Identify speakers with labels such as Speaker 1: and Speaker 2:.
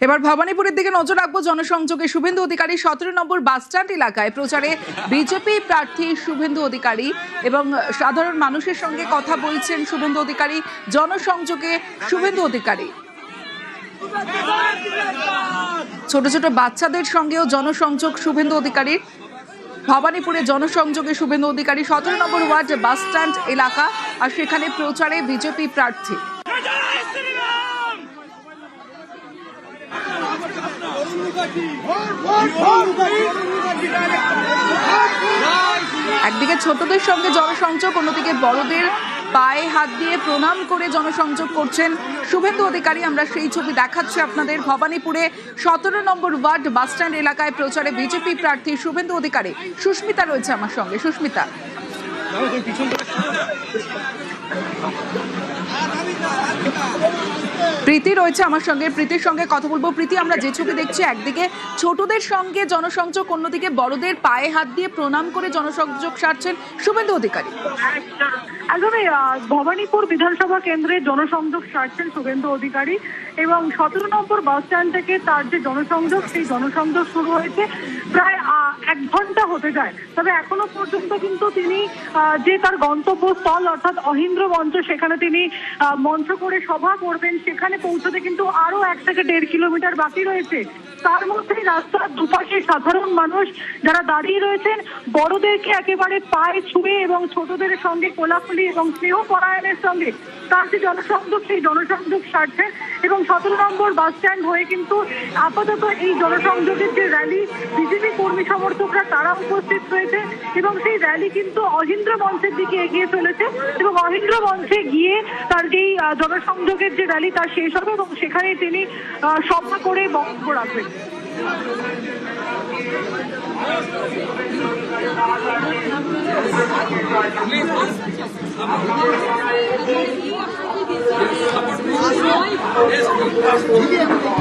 Speaker 1: এবার ভবানীপুরের দিকে নজর রাখবো। জনসংযোগে শুভেন্দু অধিকারী 17 নম্বর বাসস্ট্যান্ড এলাকায় প্রচারে বিজেপি প্রার্থী শুভেন্দু অধিকারী এবং সাধারণ মানুষের সঙ্গে কথা বলছেন শুভেন্দু অধিকারী। জনসংযোগে শুভেন্দু অধিকারী ছোট ছোট বাচ্চাদের সঙ্গেও জনসংযোগ শুভেন্দু অধিকারীর। ভবানীপুরে জনসংযোগে শুভেন্দু অধিকারী 17 নম্বর ওয়ার্ড বাসস্ট্যান্ড এলাকা, আর সেখানে প্রচারে বিজেপি প্রার্থী। একদিকে ছোটদের সঙ্গে জনসংযোগ, অন্যদিকে বড়দের পায়ে হাত দিয়ে প্রণাম করে জনসংযোগ করছেন শুভেন্দু অধিকারী। আমরা সেই ছবি দেখাচ্ছি আপনাদের। ভবানীপুরে 17 নম্বর ওয়ার্ড বাসস্ট্যান্ড এলাকায় প্রচারে বিজেপি প্রার্থী শুভেন্দু অধিকারী। সুস্মিতা রয়েছে আমার সঙ্গে। সুস্মিতা, প্রীতি রয়েছে আমার সঙ্গে, প্রীতির সঙ্গে কথা বলবো। প্রীতি, আমরা যে ছবি দেখছি, একদিকে ছোটদের সঙ্গে জনসংযোগ, অন্যদিকে বড়দের পায়ে হাত দিয়ে প্রণাম করে জনসংযোগ সারছেন শুভেন্দু অধিকারী।
Speaker 2: একদমই ভবানীপুর বিধানসভা কেন্দ্রে জনসংযোগ সারছেন শুভেন্দু অধিকারী এবং 17 নম্বর বাস স্ট্যান্ড থেকে তার যে জনসংযোগ, সেই জনসংযোগ শুরু হয়েছে প্রায় 1 ঘন্টা হতে যায়। তবে এখনো পর্যন্ত কিন্তু তিনি যে তার গন্তব্যস্থল অর্থাৎ অহিন্দ্র মঞ্চ, সেখানে তিনি মঞ্চ করে সভা করবেন, সেখানে পৌঁছতে কিন্তু আরো 1 থেকে 1.5 কিলোমিটার বাকি রয়েছে। তার মধ্যে রাস্তার দুপাশে সাধারণ মানুষ যারা দাঁড়িয়ে রয়েছেন, বড়দেরকে একেবারে পায়ে ছুঁয়ে এবং ছোটদের সঙ্গে কোলাকুলি এবং স্নেহ পরায়ণের সঙ্গে তার যে জনসংযোগ, সেই জনসংযোগ সারছেন। এবং 17 নম্বর বাস স্ট্যান্ড হয়ে কিন্তু আপাতত এই জনসংযোগের যে র্যালি, বিজেপি কর্মী সমর্থকরা তারা উপস্থিত রয়েছে এবং সেই র্যালি কিন্তু অহিন্দ্র মঞ্চের দিকে এগিয়ে চলেছে এবং অহিন্দ্র মঞ্চে গিয়ে তার যেই জনসংযোগের যে র্যালি তা শেষ হবে এবং সেখানে তিনি সভা করে বক্তব্য রাখবেন।